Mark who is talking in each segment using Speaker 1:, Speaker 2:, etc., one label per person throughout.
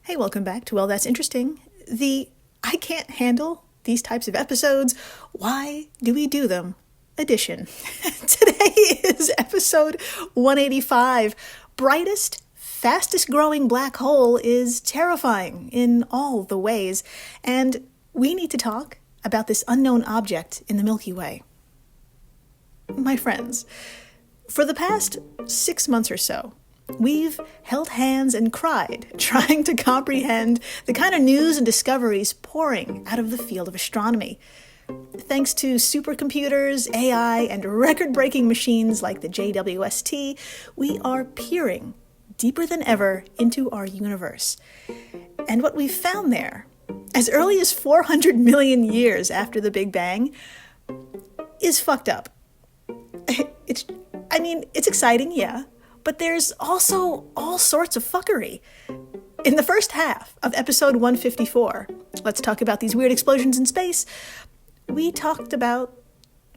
Speaker 1: Hey, welcome back to Well, That's Interesting. I can't handle these types of episodes. Why do we do them? Edition. Today is episode 185. Brightest, fastest growing black hole is terrifying in all the ways. And we need to talk about this unknown object in the Milky Way. My friends, for the past 6 months or so, we've held hands and cried, trying to comprehend the kind of news and discoveries pouring out of the field of astronomy. Thanks to supercomputers, AI, and record-breaking machines like the JWST, we are peering deeper than ever into our universe. And what we've found there, as early as 400 million years after the Big Bang, is fucked up. It's exciting, yeah. But there's also all sorts of fuckery. In the first half of episode 154, let's talk about these weird explosions in space, we talked about,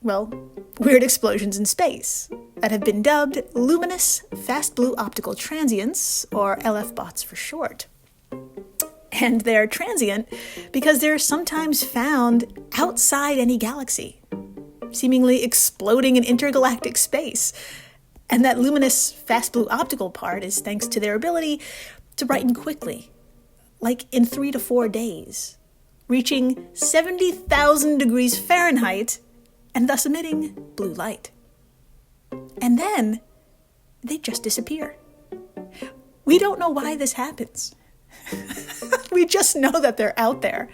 Speaker 1: weird explosions in space that have been dubbed luminous fast blue optical transients, or LFBOTs for short. And they're transient because they're sometimes found outside any galaxy, seemingly exploding in intergalactic space. And that luminous fast blue optical part is thanks to their ability to brighten quickly, like in 3 to 4 days, reaching 70,000 degrees Fahrenheit and thus emitting blue light. And then they just disappear. We don't know why this happens. We just know that they're out there.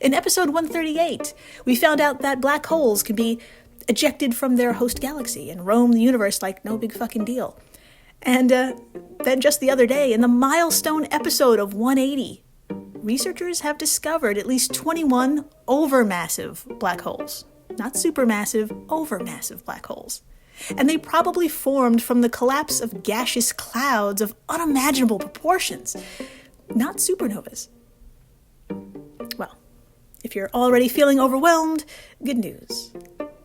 Speaker 1: In episode 138, we found out that black holes can be ejected from their host galaxy and roam the universe like no big fucking deal. And then just the other day, in the milestone episode of 180, researchers have discovered at least 21 overmassive black holes. Not supermassive, overmassive black holes. And they probably formed from the collapse of gaseous clouds of unimaginable proportions. Not supernovas. Well, if you're already feeling overwhelmed, good news.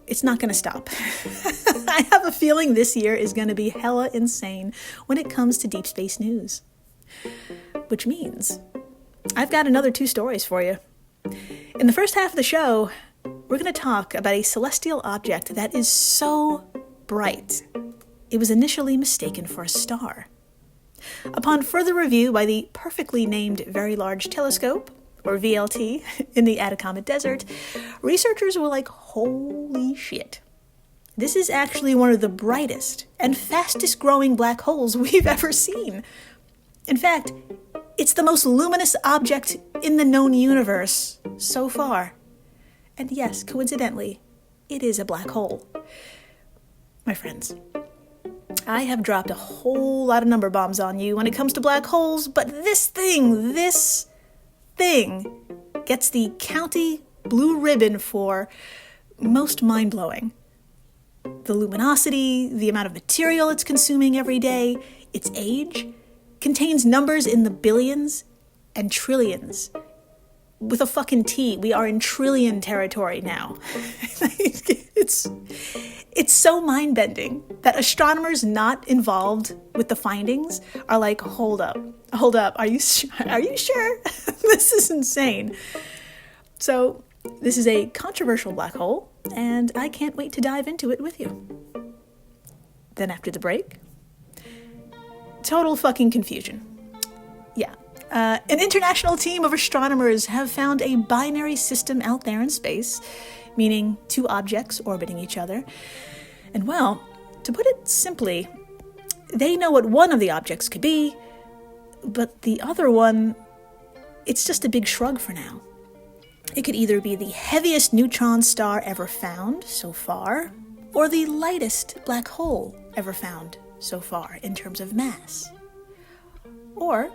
Speaker 1: It's not going to stop. I have a feeling this year is going to be hella insane when it comes to deep space news. Which means I've got another 2 stories for you. In the first half of the show, we're going to talk about a celestial object that is so bright, it was initially mistaken for a star. Upon further review by the perfectly named Very Large Telescope, or VLT, in the Atacama Desert, researchers were like, holy shit. This is actually one of the brightest and fastest growing black holes we've ever seen. In fact, it's the most luminous object in the known universe so far. And yes, coincidentally, it is a black hole. My friends, I have dropped a whole lot of number bombs on you when it comes to black holes, but this thing gets the county blue ribbon for most mind-blowing. The luminosity, the amount of material it's consuming every day, its age, contains numbers in the billions and trillions. With a fucking T, we are in trillion territory now. It's so mind-bending that astronomers not involved with the findings are like, hold up, are you sure? This is insane. So, this is a controversial black hole, and I can't wait to dive into it with you. Then after the break, total fucking confusion. Yeah. An international team of astronomers have found a binary system out there in space, meaning 2 objects orbiting each other. And well, to put it simply, they know what one of the objects could be, but the other one, it's just a big shrug for now. It could either be the heaviest neutron star ever found so far, or the lightest black hole ever found so far in terms of mass. Or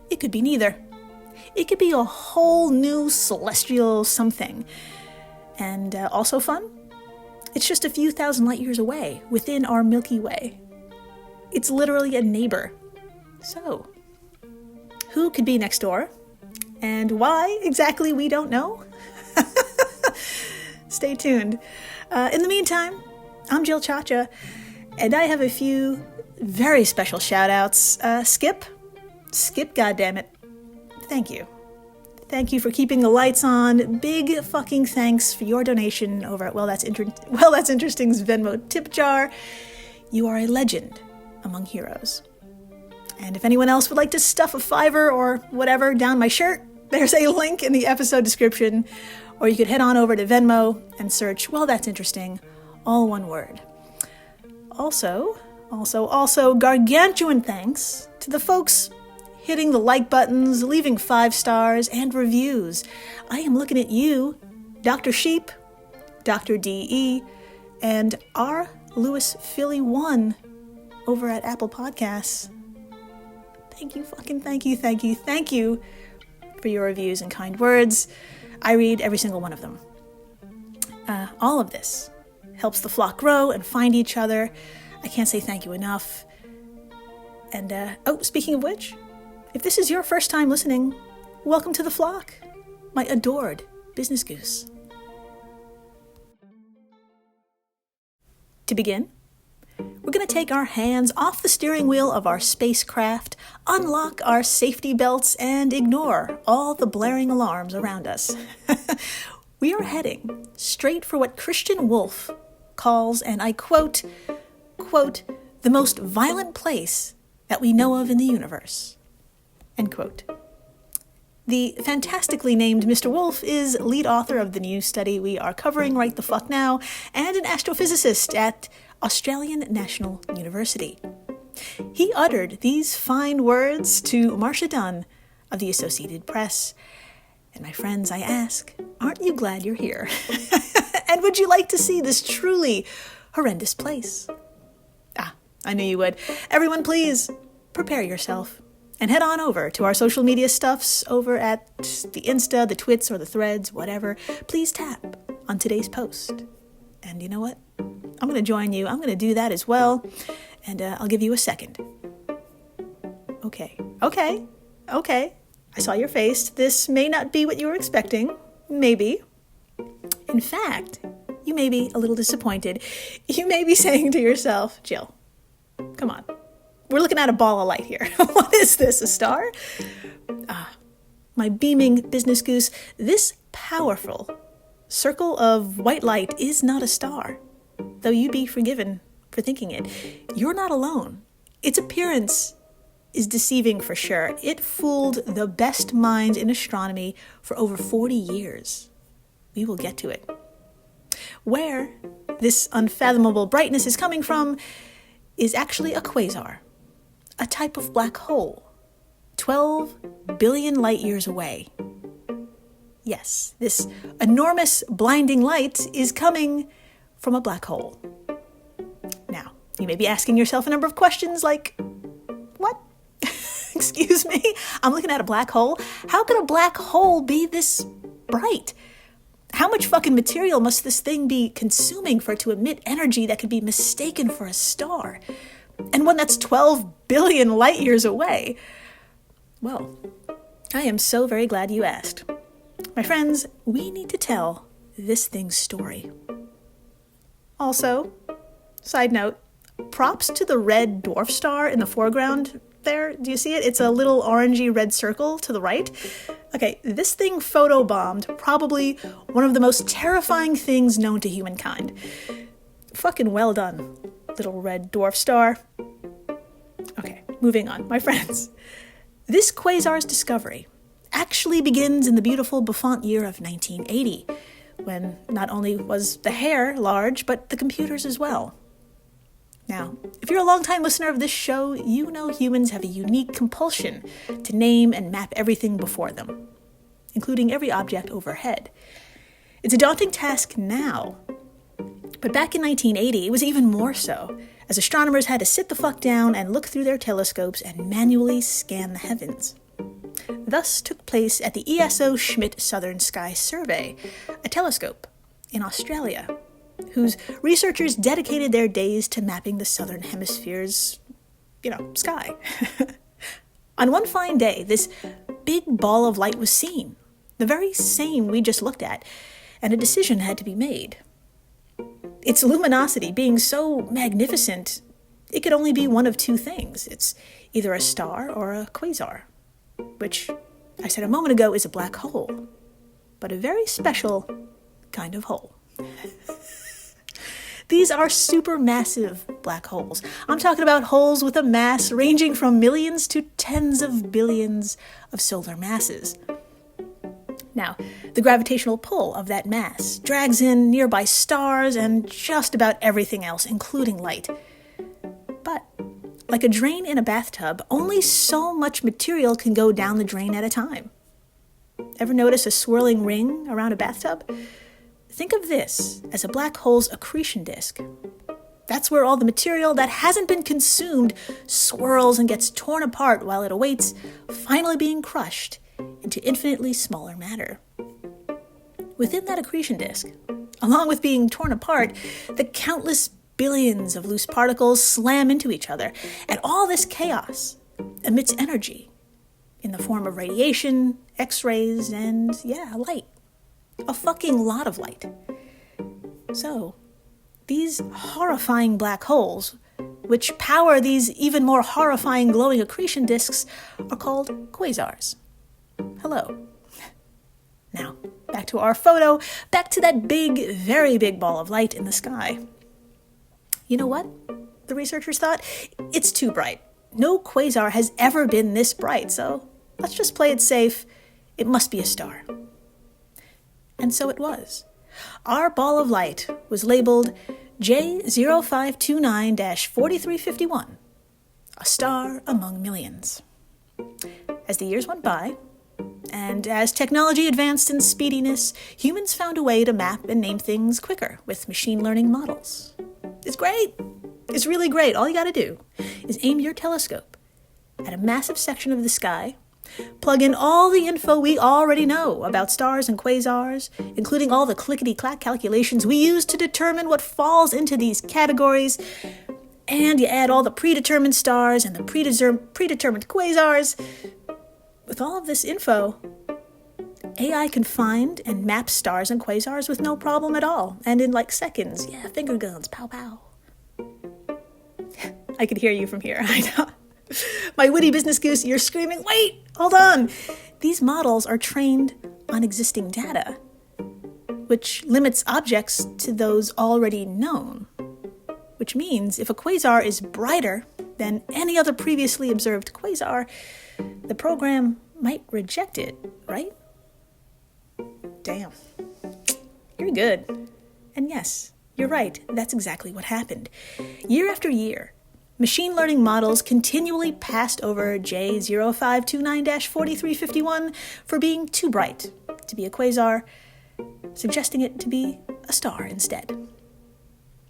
Speaker 1: it could be neither. It could be a whole new celestial something. And also fun, it's just a few thousand light years away within our Milky Way. It's literally a neighbor. So, who could be next door? And why exactly we don't know? Stay tuned. In the meantime, I'm Jill Chacha, and I have a few very special shout-outs. Skip, Skip, goddammit. Thank you. Thank you for keeping the lights on. Big fucking thanks for your donation over at Well That's Interesting's Venmo Tip Jar. You are a legend among heroes. And if anyone else would like to stuff a $5 or whatever down my shirt, there's a link in the episode description, or you could head on over to Venmo and search Well That's Interesting, all one word. Also, gargantuan thanks to the folks hitting the like buttons, leaving 5 stars, and reviews. I am looking at you, Dr. Sheep, Dr. D.E., and R. Lewis Philly 1 over at Apple Podcasts. Thank you, fucking thank you for your reviews and kind words. I read every single one of them. All of this helps the flock grow and find each other. I can't say thank you enough. And, speaking of which, if this is your first time listening, welcome to the flock, my adored business goose. To begin, we're going to take our hands off the steering wheel of our spacecraft, unlock our safety belts, and ignore all the blaring alarms around us. We are heading straight for what Christian Wolff calls, and I quote, the most violent place that we know of in the universe. End quote. The fantastically named Mr. Wolff is lead author of the new study we are covering right the fuck now, and an astrophysicist at Australian National University. He uttered these fine words to Marcia Dunn of the Associated Press. And my friends, I ask, aren't you glad you're here? And would you like to see this truly horrendous place? I knew you would. Everyone, please prepare yourself and head on over to our social media stuffs over at the Insta, the Twits, or the Threads, whatever. Please tap on today's post. And you know what? I'm going to join you. I'm going to do that as well. And I'll give you a second. Okay. I saw your face. This may not be what you were expecting. Maybe. In fact, you may be a little disappointed. You may be saying to yourself, Jill, come on. We're looking at a ball of light here. What is this, a star? My beaming business goose, this powerful circle of white light is not a star, though you'd be forgiven for thinking it. You're not alone. Its appearance is deceiving for sure. It fooled the best minds in astronomy for over 40 years. We will get to it. Where this unfathomable brightness is coming from is actually a quasar, a type of black hole, 12 billion light years away. Yes, this enormous blinding light is coming from a black hole. Now, you may be asking yourself a number of questions like, what? Excuse me? I'm looking at a black hole? How could a black hole be this bright? How much fucking material must this thing be consuming for it to emit energy that could be mistaken for a star? And one that's 12 billion light years away? Well, I am so very glad you asked. My friends, we need to tell this thing's story. Also, side note, props to the red dwarf star in the foreground there. Do you see it? It's a little orangey red circle to the right. Okay, this thing photobombed probably one of the most terrifying things known to humankind. Fucking well done, little red dwarf star. Okay, moving on, my friends. This quasar's discovery actually begins in the beautiful Buffon year of 1980, when not only was the hair large, but the computers as well. Now, if you're a longtime listener of this show, you know humans have a unique compulsion to name and map everything before them, including every object overhead. It's a daunting task now, but back in 1980, it was even more so, as astronomers had to sit the fuck down and look through their telescopes and manually scan the heavens. Thus took place at the ESO Schmidt Southern Sky Survey, a telescope in Australia, whose researchers dedicated their days to mapping the southern hemisphere's, sky. On one fine day, this big ball of light was seen, the very same we just looked at, and a decision had to be made. Its luminosity being so magnificent, it could only be one of two things. It's either a star or a quasar, which I said a moment ago is a black hole, but a very special kind of hole. These are supermassive black holes. I'm talking about holes with a mass ranging from millions to tens of billions of solar masses. Now, the gravitational pull of that mass drags in nearby stars and just about everything else, including light. But, like a drain in a bathtub, only so much material can go down the drain at a time. Ever notice a swirling ring around a bathtub? Think of this as a black hole's accretion disk. That's where all the material that hasn't been consumed swirls and gets torn apart while it awaits finally being crushed into infinitely smaller matter. Within that accretion disk, along with being torn apart, the countless billions of loose particles slam into each other, and all this chaos emits energy in the form of radiation, X-rays, and light. A fucking lot of light. So, these horrifying black holes, which power these even more horrifying glowing accretion disks, are called quasars. Hello. Now, back to our photo, back to that big, very big ball of light in the sky. You know what? The researchers thought, it's too bright. No quasar has ever been this bright, so let's just play it safe. It must be a star. And so it was. Our ball of light was labeled J0529-4351, a star among millions. As the years went by, and as technology advanced in speediness, humans found a way to map and name things quicker with machine learning models. It's great. It's really great. All you gotta do is aim your telescope at a massive section of the sky, plug in all the info we already know about stars and quasars, including all the clickety-clack calculations we use to determine what falls into these categories, and you add all the predetermined stars and the predetermined quasars. With all of this info, AI can find and map stars and quasars with no problem at all, and in like seconds. Yeah, finger guns, pow pow. I could hear you from here, I know. My witty business goose, you're screaming, wait, hold on. These models are trained on existing data, which limits objects to those already known. Which means if a quasar is brighter than any other previously observed quasar, the program might reject it, right? Damn. You're good. And yes, you're right, that's exactly what happened. Year after year, machine learning models continually passed over J0529-4351 for being too bright to be a quasar, suggesting it to be a star instead.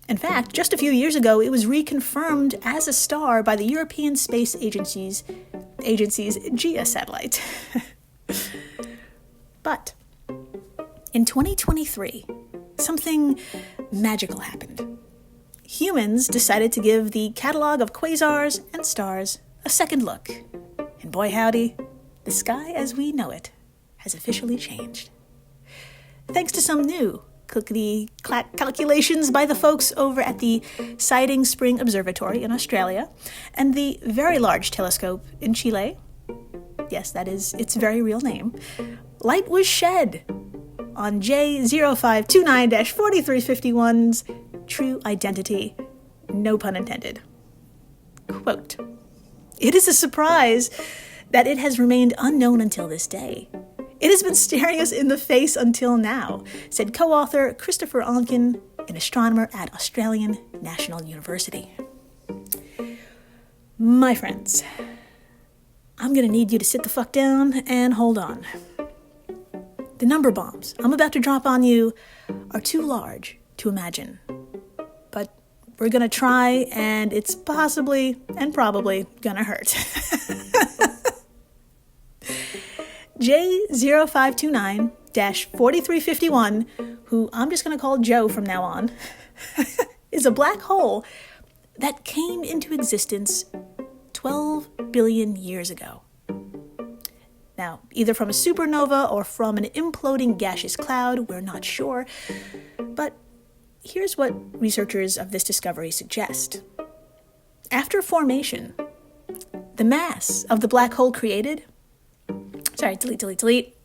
Speaker 1: In fact, just a few years ago, it was reconfirmed as a star by the European Space Agency's GEA satellite. But in 2023, something magical happened. Humans decided to give the catalog of quasars and stars a second look. And boy howdy, the sky as we know it has officially changed. Thanks to some new clickety-clack calculations by the folks over at the Siding Spring Observatory in Australia and the Very Large Telescope in Chile, yes, that is its very real name, light was shed on J0529-4351's true identity, no pun intended. Quote, "It is a surprise that it has remained unknown until this day. It has been staring us in the face until now," said co-author Christopher Onken, an astronomer at Australian National University. My friends, I'm going to need you to sit the fuck down and hold on. The number bombs I'm about to drop on you are too large to imagine. But we're going to try, and it's possibly and probably going to hurt. J0529-4351, who I'm just going to call Joe from now on, is a black hole that came into existence 12 billion years ago. Now, either from a supernova or from an imploding gaseous cloud, we're not sure. But here's what researchers of this discovery suggest. After formation, the mass of the black hole created... Sorry, delete.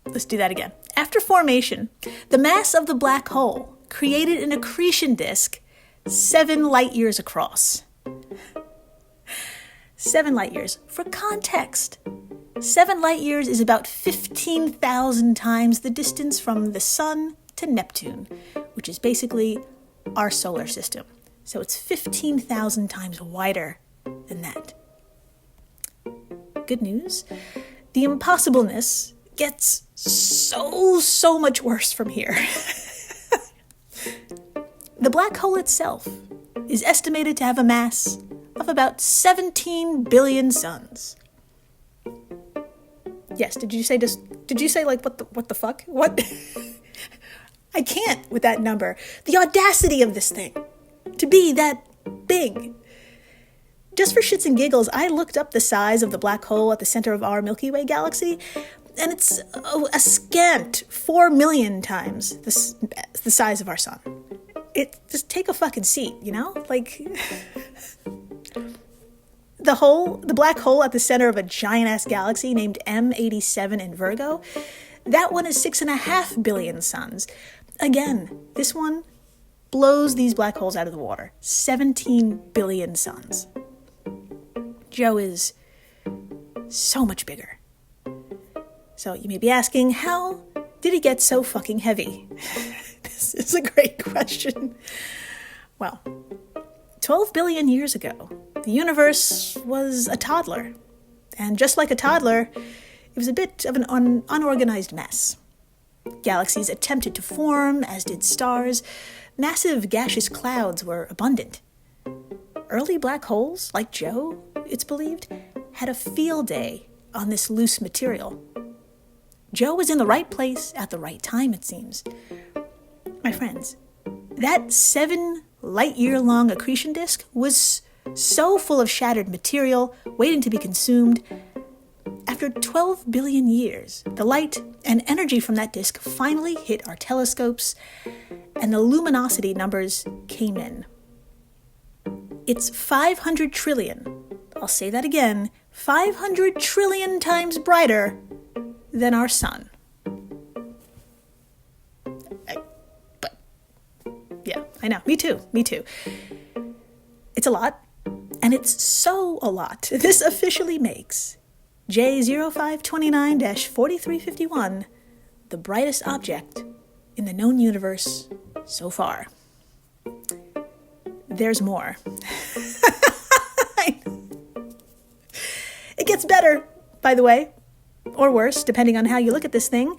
Speaker 1: Let's do that again. After formation, the mass of the black hole created an accretion disk 7 light years across. 7 light years. For context, 7 light years is about 15,000 times the distance from the Sun to Neptune, which is basically our solar system. So it's 15,000 times wider than that. Good news, the impossibleness gets so much worse from here. The black hole itself is estimated to have a mass of about 17 billion suns. Yes, did you say like what the fuck? What? I can't with that number. The audacity of this thing to be that big. Just for shits and giggles, I looked up the size of the black hole at the center of our Milky Way galaxy, and it's a scant 4 million times the size of our sun. Just take a fucking seat, you know? Like, the black hole at the center of a giant-ass galaxy named M87 in Virgo, that one is 6.5 billion suns. Again, this one blows these black holes out of the water. 17 billion suns. Joe is so much bigger. So you may be asking, how did it get so fucking heavy? This is a great question. Well, 12 billion years ago, the universe was a toddler. And just like a toddler, it was a bit of an unorganized mess. Galaxies attempted to form, as did stars. Massive gaseous clouds were abundant. Early black holes, like Joe, it's believed, had a field day on this loose material. Joe was in the right place at the right time, it seems. My friends, that 7 light-year-long accretion disk was so full of shattered material waiting to be consumed. After 12 billion years, the light and energy from that disk finally hit our telescopes, and the luminosity numbers came in. It's 500 trillion, I'll say that again, 500 trillion times brighter than our sun. Yeah, I know, me too. It's a lot, and it's so a lot. This officially makes J0529-4351 the brightest object in the known universe so far. There's more. It gets better, by the way, or worse, depending on how you look at this thing.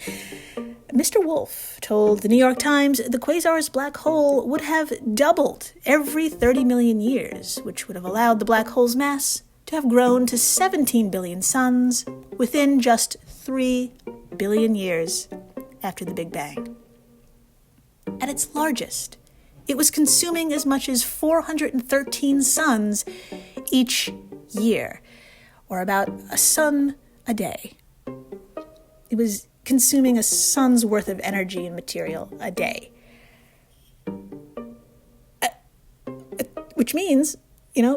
Speaker 1: Mr. Wolf told the New York Times the quasar's black hole would have doubled every 30 million years, which would have allowed the black hole's mass to have grown to 17 billion suns within just 3 billion years after the Big Bang. At its largest, it was consuming as much as 413 suns each year, or about a sun a day. It was consuming a sun's worth of energy and material a day. Which means,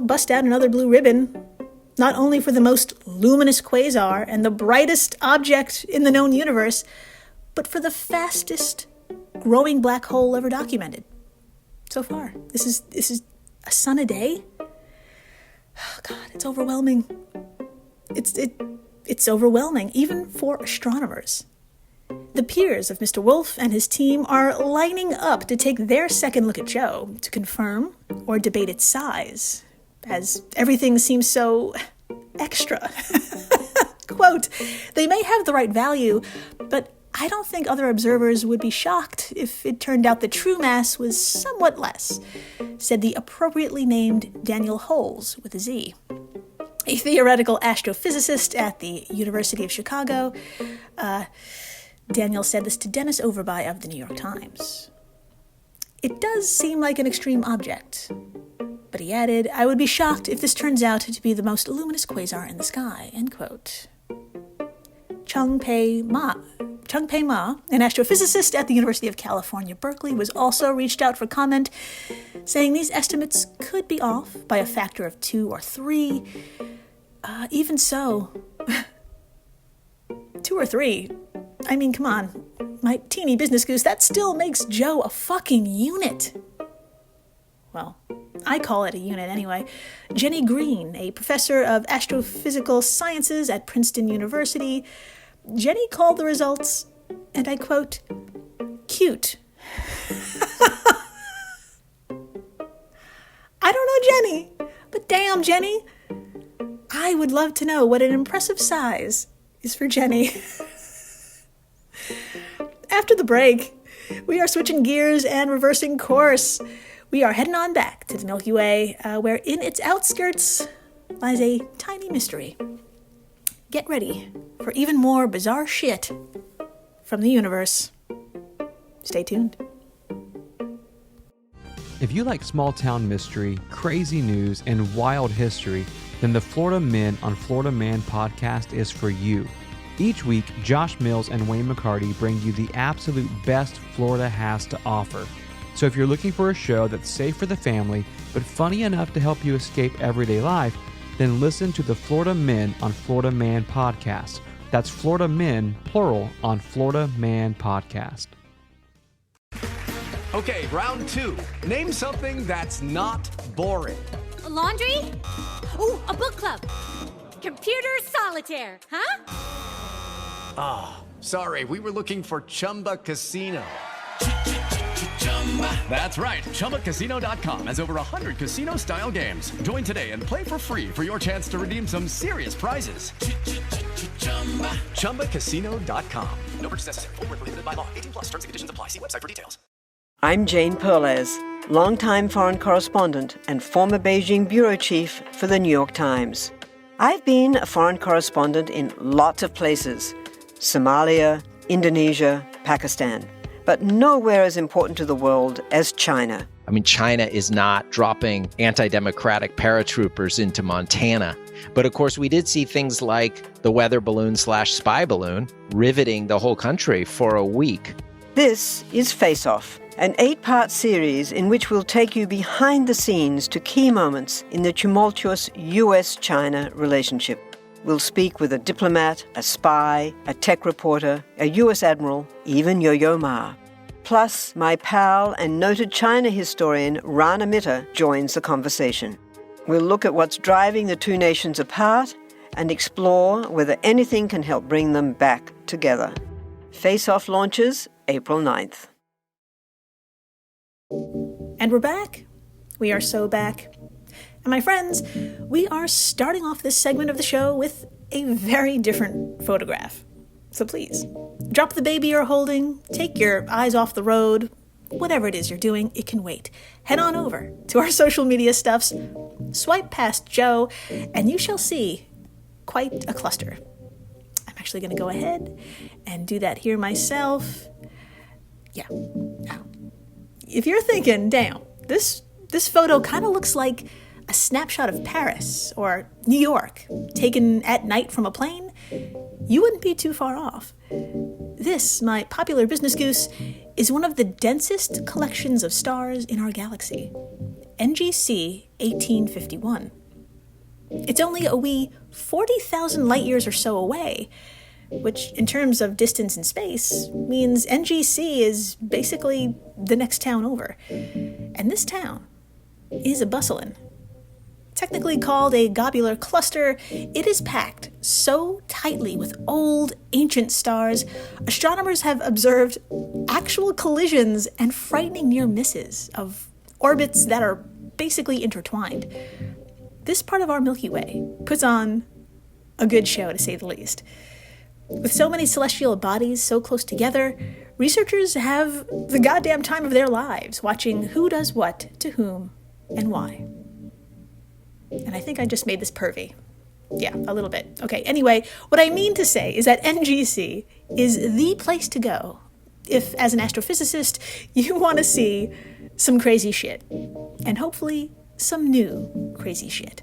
Speaker 1: bust out another blue ribbon, not only for the most luminous quasar and the brightest object in the known universe, but for the fastest growing black hole ever documented. So far, this is a sun a day. Oh God, it's overwhelming. It's overwhelming, even for astronomers. The peers of Mr. Wolf and his team are lining up to take their second look at Joe to confirm or debate its size, as everything seems so extra. Quote, they may have the right value, but I don't think other observers would be shocked if it turned out the true mass was somewhat less, said the appropriately named Daniel Holes with a Z, a theoretical astrophysicist at the University of Chicago. Daniel said this to Dennis Overby of the New York Times. It does seem like an extreme object, but he added, I would be shocked if this turns out to be the most luminous quasar in the sky, end quote. Chung-Pei Changpei Ma, an astrophysicist at the University of California, Berkeley, was also reached out for comment, saying these estimates could be off by a factor of 2 or 3. Even so, 2 or 3, I mean, come on, my teeny business goose, that still makes Joe a fucking unit. Well, I call it a unit anyway. Jenny Green, a professor of astrophysical sciences at Princeton University, Jenny called the results, and I quote, cute. I don't know Jenny, but damn Jenny, I would love to know what an impressive size is for Jenny. After the break, we are switching gears and reversing course. We are heading on back to the Milky Way, where in its outskirts lies a tiny mystery. Get ready for even more bizarre shit from the universe. Stay tuned.
Speaker 2: If you like small-town mystery, crazy news, and wild history, then the Florida Men on Florida Man podcast is for you. Each week, Josh Mills and Wayne McCarty bring you the absolute best Florida has to offer. So if you're looking for a show that's safe for the family, but funny enough to help you escape everyday life, then listen to the Florida Men on Florida Man podcast. That's Florida Men, plural, on Florida Man podcast.
Speaker 3: Okay, round 2. Name something that's not boring.
Speaker 4: A laundry? Ooh, a book club. Computer solitaire, huh?
Speaker 3: Ah, sorry, we were looking for Chumba Casino. That's right, ChumbaCasino.com has over 100 casino-style games. Join today and play for free for your chance to redeem some serious prizes. ChumbaCasino.com. No purchase necessary. Void where prohibited by law. 18+. Terms and conditions apply. See website for details.
Speaker 5: I'm Jane Perlez, longtime foreign correspondent and former Beijing bureau chief for the New York Times. I've been a foreign correspondent in lots of places: Somalia, Indonesia, Pakistan. But nowhere as important to the world as China.
Speaker 6: I mean, China is not dropping anti-democratic paratroopers into Montana. But of course, we did see things like the weather balloon / spy balloon riveting the whole country for a week.
Speaker 5: This is Face Off, an 8-part series in which we'll take you behind the scenes to key moments in the tumultuous U.S.-China relationship. We'll speak with a diplomat, a spy, a tech reporter, a U.S. admiral, even Yo-Yo Ma. Plus, my pal and noted China historian Rana Mitter joins the conversation. We'll look at what's driving the two nations apart and explore whether anything can help bring them back together. Face Off launches April 9th.
Speaker 1: And we're back. We are so back. And my friends, we are starting off this segment of the show with a very different photograph. So please, drop the baby you're holding, take your eyes off the road, whatever it is you're doing, it can wait. Head on over to our social media stuffs, swipe past Joe, and you shall see quite a cluster. I'm actually going to go ahead and do that here myself. Yeah. Now, if you're thinking, damn, this photo kind of looks like a snapshot of Paris or New York taken at night from a plane, you wouldn't be too far off. This, my popular business goose, is one of the densest collections of stars in our galaxy, NGC 1851. It's only a wee 40,000 light years or so away, which in terms of distance in space means NGC is basically the next town over. And this town is a bustlin'. Technically called a globular cluster, it is packed so tightly with old, ancient stars, astronomers have observed actual collisions and frightening near misses of orbits that are basically intertwined. This part of our Milky Way puts on a good show, to say the least. With so many celestial bodies so close together, researchers have the goddamn time of their lives watching who does what to whom and why. And I think I just made this pervy. Yeah, a little bit. Okay, anyway, what I mean to say is that NGC is the place to go if, as an astrophysicist, you want to see some crazy shit. And hopefully, some new crazy shit.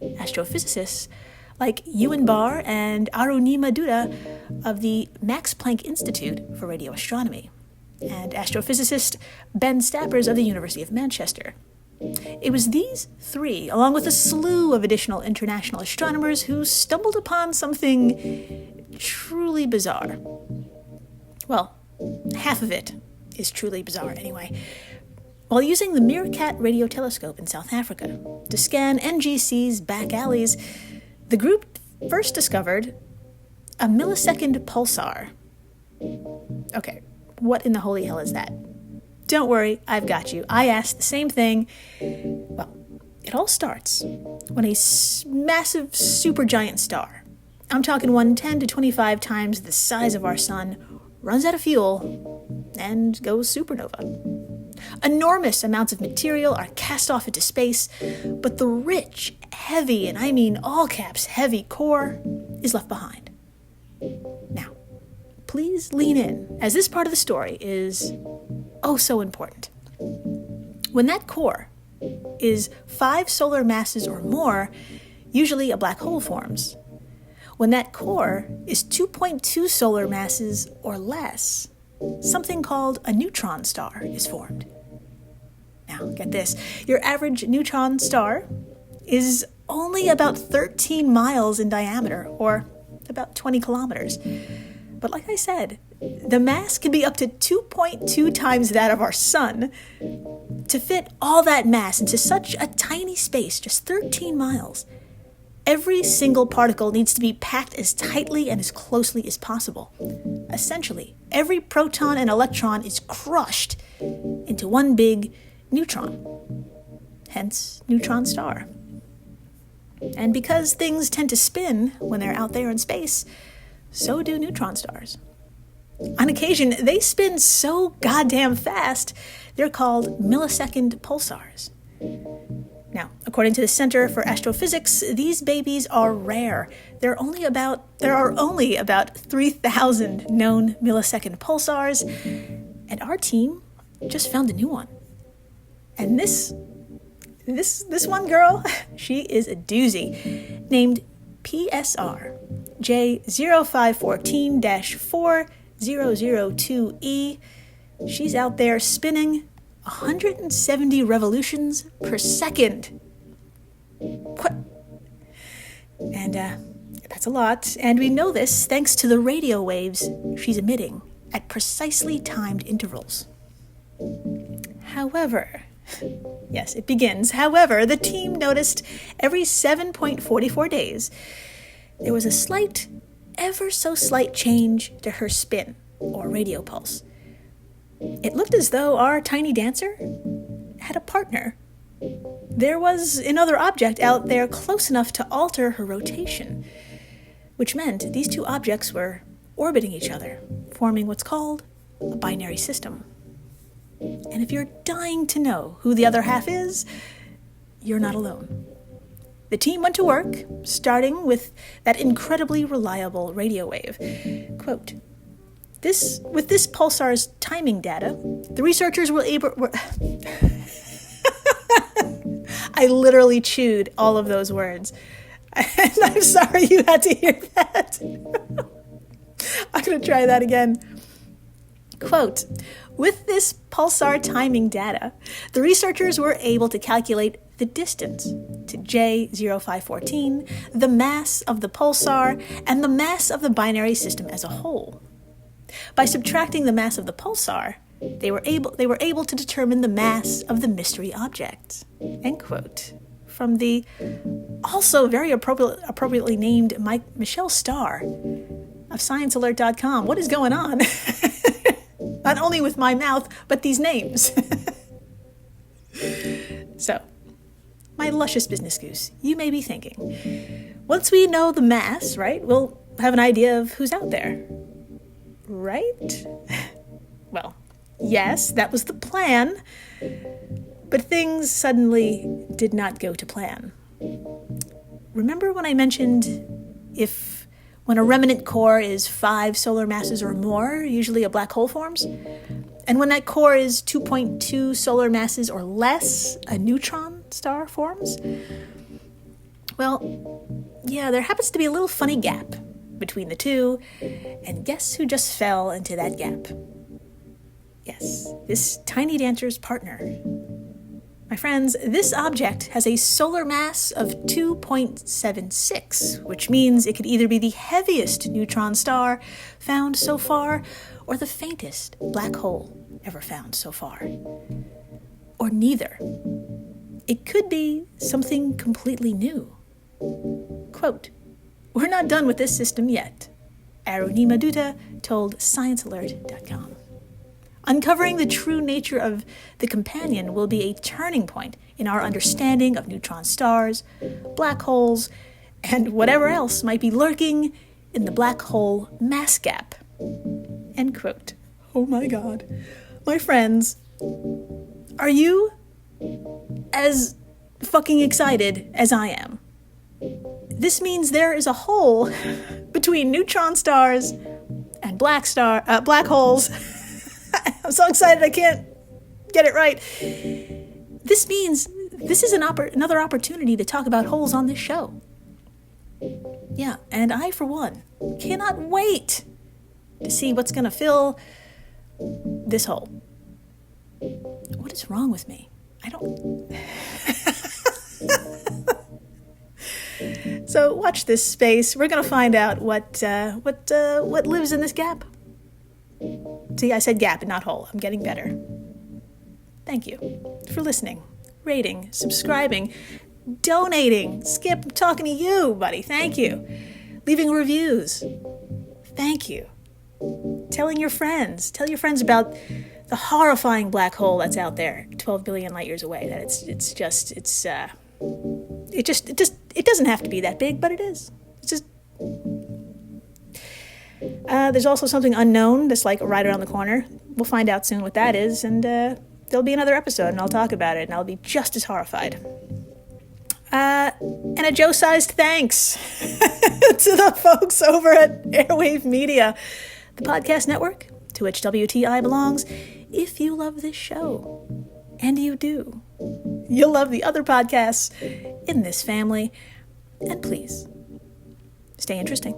Speaker 1: Astrophysicists like Ewan Barr and Arunima Dutta of the Max Planck Institute for Radio Astronomy, and astrophysicist Ben Stappers of the University of Manchester. It was these three, along with a slew of additional international astronomers, who stumbled upon something truly bizarre. Well, half of it is truly bizarre anyway. While using the Meerkat radio telescope in South Africa to scan NGC's back alleys, the group first discovered a millisecond pulsar. Okay, what in the holy hell is that? Don't worry, I've got you. I asked the same thing. Well, it all starts when a massive supergiant star, I'm talking 110 to 25 times the size of our sun, runs out of fuel and goes supernova. Enormous amounts of material are cast off into space, but the rich, heavy, and I mean all caps heavy core is left behind. Now, please lean in, as this part of the story is oh so important. When that core is 5 solar masses or more, usually a black hole forms. When that core is 2.2 solar masses or less, something called a neutron star is formed. Now, get this. Your average neutron star is only about 13 miles in diameter, or about 20 kilometers. But like I said, the mass can be up to 2.2 times that of our sun. To fit all that mass into such a tiny space, just 13 miles, every single particle needs to be packed as tightly and as closely as possible. Essentially, every proton and electron is crushed into one big neutron. Hence, neutron star. And because things tend to spin when they're out there in space, so do neutron stars. On occasion, they spin so goddamn fast, they're called millisecond pulsars. Now, according to the Center for Astrophysics, these babies are rare. There are only about 3,000 known millisecond pulsars, and our team just found a new one. And this one girl, she is a doozy, named PSR J0514-4002E. She's out there spinning 170 revolutions per second. What? And that's a lot. And we know this thanks to the radio waves she's emitting at precisely timed intervals. However, yes, it begins. However, the team noticed every 7.44 days, there was a slight, ever so slight change to her spin, or radio pulse. It looked as though our tiny dancer had a partner. There was another object out there close enough to alter her rotation, which meant these two objects were orbiting each other, forming what's called a binary system. And if you're dying to know who the other half is, you're not alone. The team went to work, starting with that incredibly reliable radio wave. Quote, with this pulsar's timing data, the researchers were I literally chewed all of those words. And I'm sorry you had to hear that. I'm going to try that again. Quote, with this pulsar timing data, the researchers were able to calculate the distance to J0514, the mass of the pulsar, and the mass of the binary system as a whole. By subtracting the mass of the pulsar, they were able to determine the mass of the mystery object. End quote. From the also very appropriately named Michelle Starr of ScienceAlert.com. What is going on? Not only with my mouth, but these names. So, my luscious business goose, you may be thinking, once we know the mass, right, we'll have an idea of who's out there. Right? Well, yes, that was the plan, but things suddenly did not go to plan. Remember when I mentioned when a remnant core is 5 solar masses or more, usually a black hole forms? And when that core is 2.2 solar masses or less, a neutron star forms? Well, yeah, there happens to be a little funny gap between the two, and guess who just fell into that gap? Yes, this tiny dancer's partner. My friends, this object has a solar mass of 2.76, which means it could either be the heaviest neutron star found so far, or the faintest black hole ever found so far. Or neither. It could be something completely new. Quote, "We're not done with this system yet," Arunima Dutta told ScienceAlert.com. Uncovering the true nature of the companion will be a turning point in our understanding of neutron stars, black holes, and whatever else might be lurking in the black hole mass gap. End quote. Oh my God. My friends, are you as fucking excited as I am? This means there is a hole between neutron stars and black holes. I'm so excited I can't get it right. This means this is another opportunity to talk about holes on this show. Yeah, and I, for one, cannot wait to see what's going to fill this hole. What is wrong with me? I don't... So watch this space. We're going to find out what lives in this gap. See, I said gap and not hole. I'm getting better. Thank you for listening, rating, subscribing, donating. Skip, I'm talking to you, buddy. Thank you. Leaving reviews. Thank you. Telling your friends. Tell your friends about the horrifying black hole that's out there, 12 billion light years away. That it doesn't have to be that big, but it is. It's just. There's also something unknown that's like right around the corner. We'll find out soon what that is, and there'll be another episode, and I'll talk about it, and I'll be just as horrified. And a Joe-sized thanks to the folks over at Airwave Media, the podcast network to which WTI belongs. If you love this show, and you do, you'll love the other podcasts in this family. And please, stay interesting.